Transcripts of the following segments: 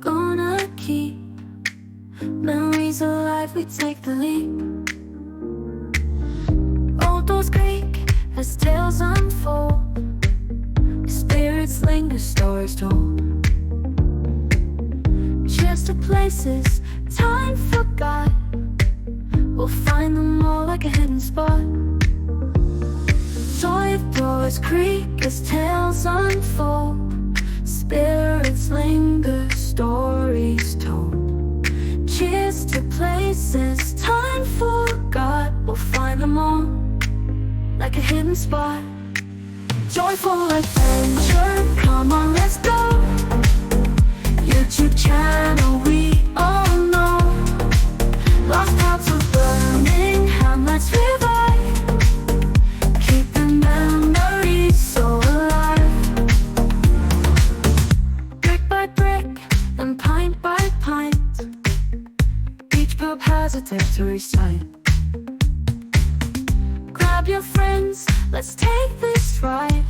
gonna keep memories alive, we take the leap. Old doors creak as tales unfold, spirits linger, stories told. Cheers to places time forgot, we'll find them all like a hidden spot. Joy of doors creak as tales unfold, spirits linger, stories told. Cheers to places time forgot, we'll find them all like a hidden spot. Joyful adventure, come on, let's go. YouTube channel we all know. Lost parts of Birmingham, let's revive. Keep the memories so alive. Brick by brick and pint by pint, each pub has a tale to recite. Grab your friends, let's take this ride.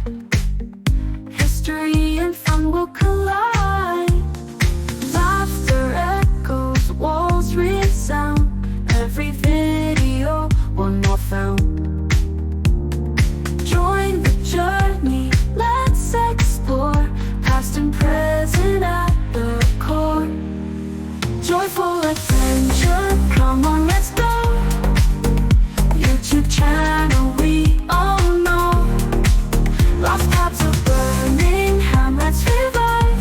History and fun will collide. Laughter echoes, walls resound. Every video, one more found. Join the journey, let's explore. Past and present at the core. Joyful adventure, come on, let's go. YouTube channel we all know. Lost parts of Birmingham, let's revive.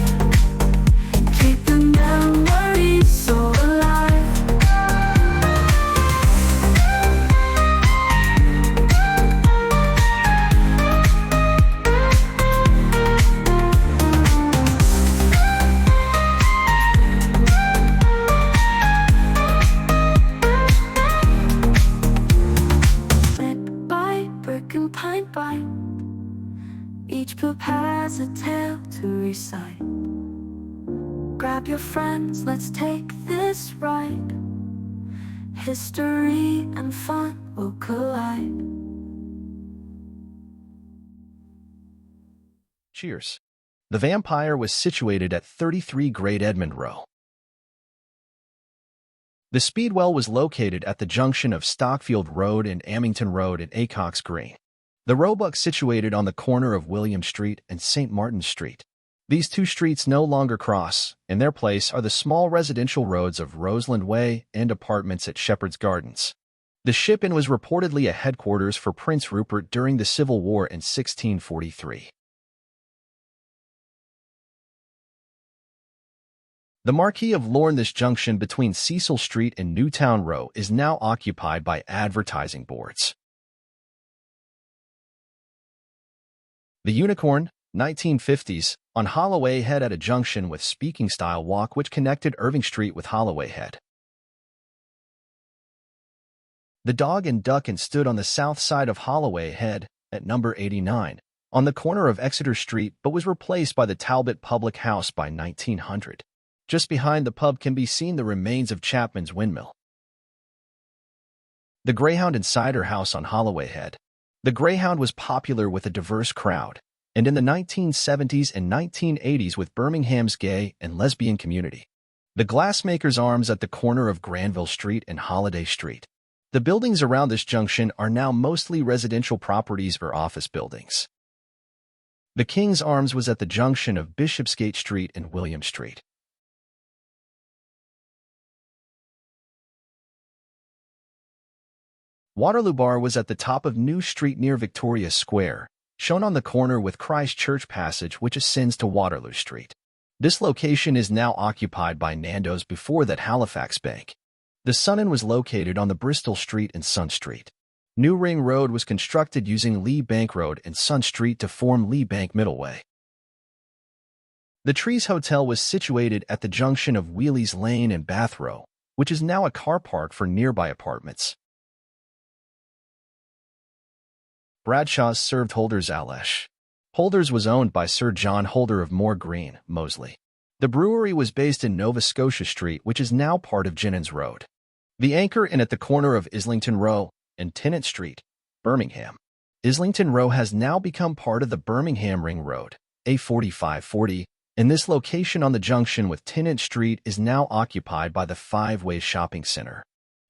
Keep the memories so alive. Brick by brick and pint by, each pub has a tale to recite. Grab your friends, let's take this ride. History and fun will collide. Cheers. The Vampire was situated at 33 Great Edmund Row. The Speedwell was located at the junction of Stockfield Road and Amington Road in Acox Green. The Roebuck situated on the corner of William Street and St. Martin's Street. These two streets no longer cross. In their place are the small residential roads of Roseland Way and apartments at Shepherd's Gardens. The Ship Inn was reportedly a headquarters for Prince Rupert during the Civil War in 1643. The Marquis of Lorne. This junction between Cecil Street and Newtown Row is now occupied by advertising boards. The Unicorn, 1950s, on Holloway Head at a junction with Speaking Style Walk which connected Irving Street with Holloway Head. The Dog and Duck Inn stood on the south side of Holloway Head at number 89, on the corner of Exeter Street, but was replaced by the Talbot Public House by 1900. Just behind the pub can be seen the remains of Chapman's Windmill. The Greyhound and Cider House on Holloway Head. The Greyhound was popular with a diverse crowd, and in the 1970s and 1980s with Birmingham's gay and lesbian community. The Glassmaker's Arms at the corner of Granville Street and Holiday Street. The buildings around this junction are now mostly residential properties or office buildings. The King's Arms was at the junction of Bishopsgate Street and William Street. Waterloo Bar was at the top of New Street near Victoria Square, shown on the corner with Christ Church Passage which ascends to Waterloo Street. This location is now occupied by Nando's, before that Halifax Bank. The Sun Inn was located on the Bristol Street and Sun Street. New Ring Road was constructed using Lee Bank Road and Sun Street to form Lee Bank Middleway. The Trees Hotel was situated at the junction of Wheelie's Lane and Bath Row, which is now a car park for nearby apartments. Bradshaw's served Holders Alesh. Holders was owned by Sir John Holder of Moor Green, Moseley. The brewery was based in Nova Scotia Street, which is now part of Jennings Road. The Anchor Inn at the corner of Islington Row and Tennant Street, Birmingham. Islington Row has now become part of the Birmingham Ring Road, A4540, And this location on the junction with Tennant Street is now occupied by the Five-Way Shopping Center.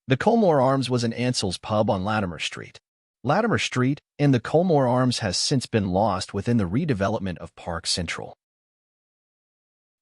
The Colmore Arms was an Ansell's pub on Latimer Street. Latimer Street and the Colmore Arms has since been lost within the redevelopment of Park Central.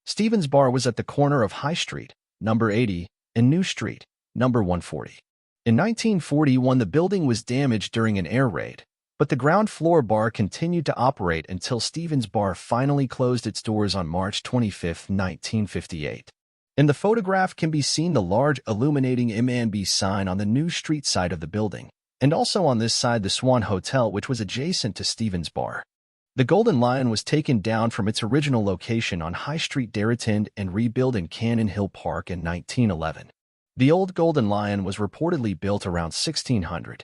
Stevens Bar was at the corner of High Street, number 80, and New Street, number 140. In 1941, the building was damaged during an air raid, but the ground floor bar continued to operate until Stevens Bar finally closed its doors on March 25, 1958. In the photograph can be seen the large illuminating M&B sign on the New Street side of the building, and also on this side the Swan Hotel, which was adjacent to Stevens Bar. The Golden Lion was taken down from its original location on High Street, Darrowton, and rebuilt in Cannon Hill Park in 1911. The old Golden Lion was reportedly built around 1600.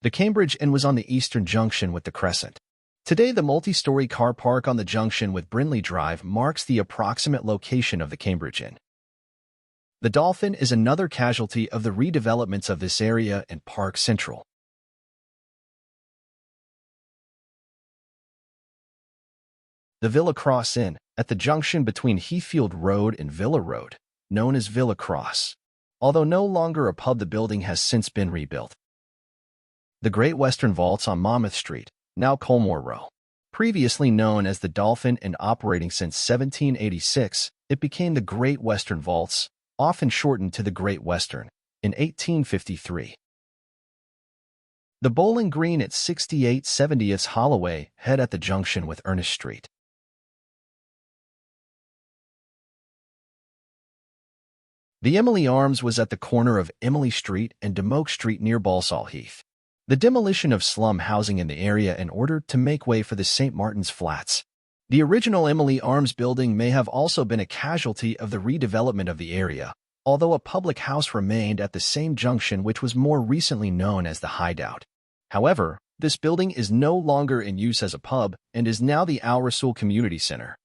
The Cambridge Inn was on the eastern junction with the Crescent. Today, the multi-story car park on the junction with Brindley Drive marks the approximate location of the Cambridge Inn. The Dolphin is another casualty of the redevelopments of this area and Park Central. The Villa Cross Inn, at the junction between Heathfield Road and Villa Road, known as Villa Cross. Although no longer a pub, the building has since been rebuilt. The Great Western Vaults on Monmouth Street, now Colmore Row. Previously known as the Dolphin and operating since 1786, it became the Great Western Vaults, often shortened to the Great Western, in 1853. The Bowling Green at 6870th Holloway Head at the junction with Ernest Street. The Emily Arms was at the corner of Emily Street and Demolished Street near Balsall Heath. The demolition of slum housing in the area in order to make way for the St. Martin's Flats. The original Emily Arms building may have also been a casualty of the redevelopment of the area, although a public house remained at the same junction, which was more recently known as the Hideout. However, this building is no longer in use as a pub and is now the Al Rasul Community Center.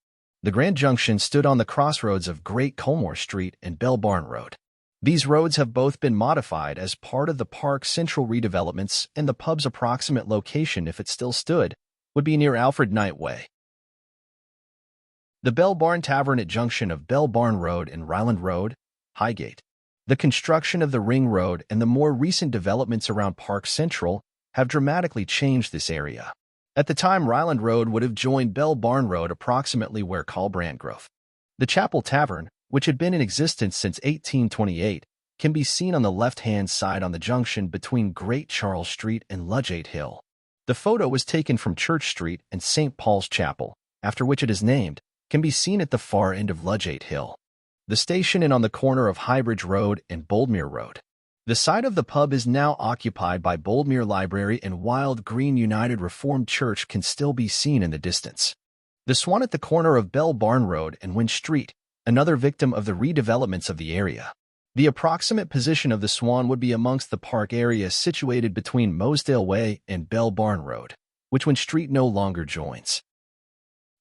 The Grand Junction stood on the crossroads of Great Colmore Street and Bell Barn Road. These roads have both been modified as part of the Park Central redevelopments, and the pub's approximate location, if it still stood, would be near Alfred Knight Way. The Bell Barn Tavern at junction of Bell Barn Road and Ryland Road, Highgate. The construction of the Ring Road and the more recent developments around Park Central have dramatically changed this area. At the time, Ryland Road would have joined Bell Barn Road approximately where Colbrand Grove. The Chapel Tavern, which had been in existence since 1828, can be seen on the left-hand side on the junction between Great Charles Street and Ludgate Hill. The photo was taken from Church Street, and St. Paul's Chapel, after which it is named, can be seen at the far end of Ludgate Hill. The station inn on the corner of Highbridge Road and Boldmere Road. The site of the pub is now occupied by Boldmere Library, and Wild Green United Reformed Church can still be seen in the distance. The Swan at the corner of Bell Barn Road and Wynn Street, another victim of the redevelopments of the area. The approximate position of the Swan would be amongst the park area situated between Mosedale Way and Bell Barn Road, which Wynn Street no longer joins.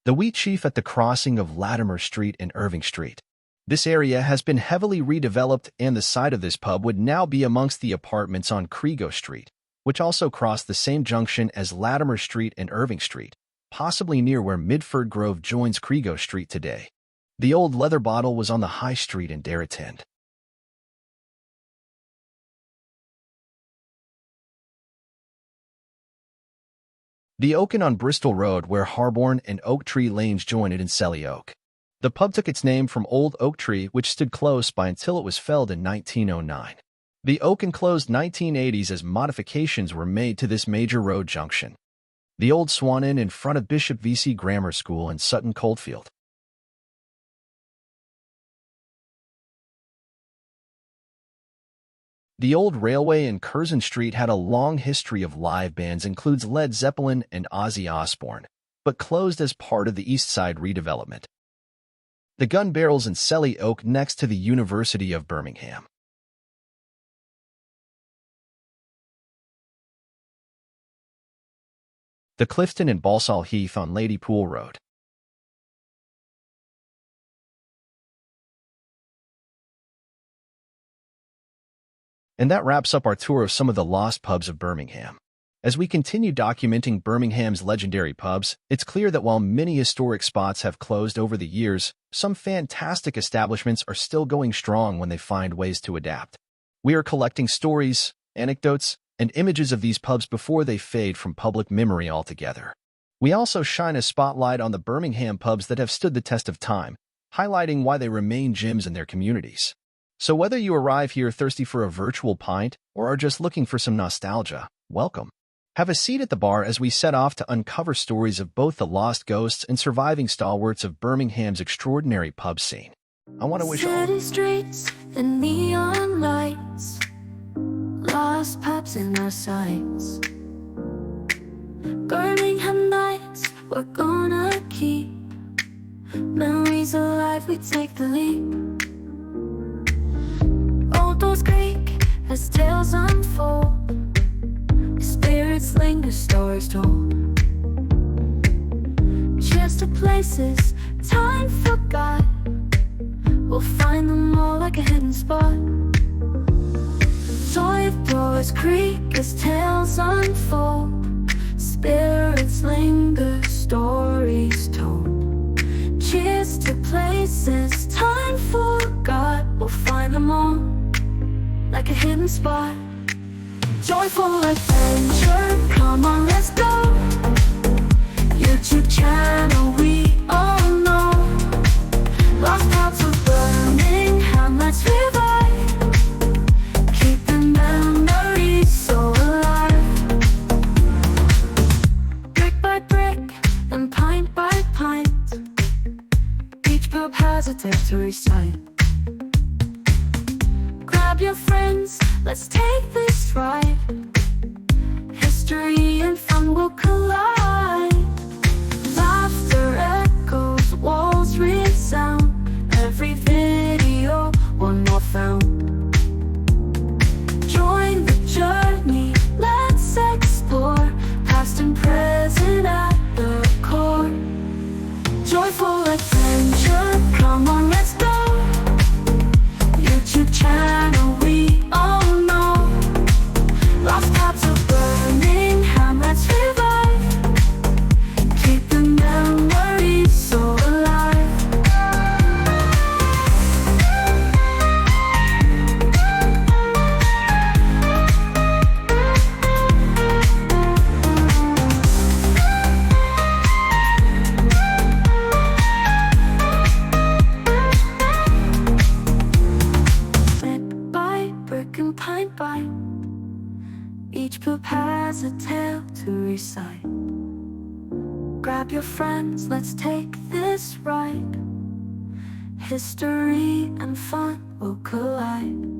The Wheat Chief at the crossing of Latimer Street and Irving Street. This area has been heavily redeveloped, and the site of this pub would now be amongst the apartments on Crego Street, which also cross the same junction as Latimer Street and Irving Street, possibly near where Midford Grove joins Crego Street today. The old leather bottle was on the High Street in Darrowton. The Oak Inn on Bristol Road, where Harborne and Oak Tree Lanes join it in Selly Oak. The pub took its name from Old Oak Tree, which stood close by until it was felled in 1909. The Oak Inn closed 1980s as modifications were made to this major road junction. The Old Swan Inn in front of Bishop V.C. Grammar School in Sutton Coldfield. The old railway in Curzon Street had a long history of live bands, includes Led Zeppelin and Ozzy Osbourne, but closed as part of the East Side redevelopment. The Gun Barrels in Selly Oak next to the University of Birmingham. The Clifton and Balsall Heath on Lady Pool Road. And that wraps up our tour of some of the lost pubs of Birmingham. As we continue documenting Birmingham's legendary pubs, it's clear that while many historic spots have closed over the years, some fantastic establishments are still going strong when they find ways to adapt. We are collecting stories, anecdotes, and images of these pubs before they fade from public memory altogether. We also shine a spotlight on the Birmingham pubs that have stood the test of time, highlighting why they remain gems in their communities. So whether you arrive here thirsty for a virtual pint or are just looking for some nostalgia, welcome. Have a seat at the bar as we set off to uncover stories of both the lost ghosts and surviving stalwarts of Birmingham's extraordinary pub scene. I want to wish all... City streets and neon lights, lost pubs in our sights. Birmingham nights, we're gonna keep memories alive, we take the leap. Old doors creak as tales unfold, spirits linger, stories told. Cheers to places time forgot, we'll find them all like a hidden spot. Toy doors creak as tales unfold, spirits linger, stories told. Cheers to places time forgot, we'll find them all like a hidden spot. Joyful adventure, come on, let's go. YouTube channel, we all know. Lost parts of Birmingham, let's revive. Keeping memories so alive. Brick by brick and pint by pint, each pub has a tale to recite. Grab your friends, let's take this ride. History and fun will collide. Laughter echoes, walls resound. Every video, one more found. Join the journey, let's explore. Past and present at the core. Joyful adventure, come on, let's go. YouTube channel, we all know. Lost parts of Birmingham, let's revive. Keep the memories so alive. Brick by brick and pint by, each pub has a tale to recite. Grab your friends, let's take this ride. History and fun will collide.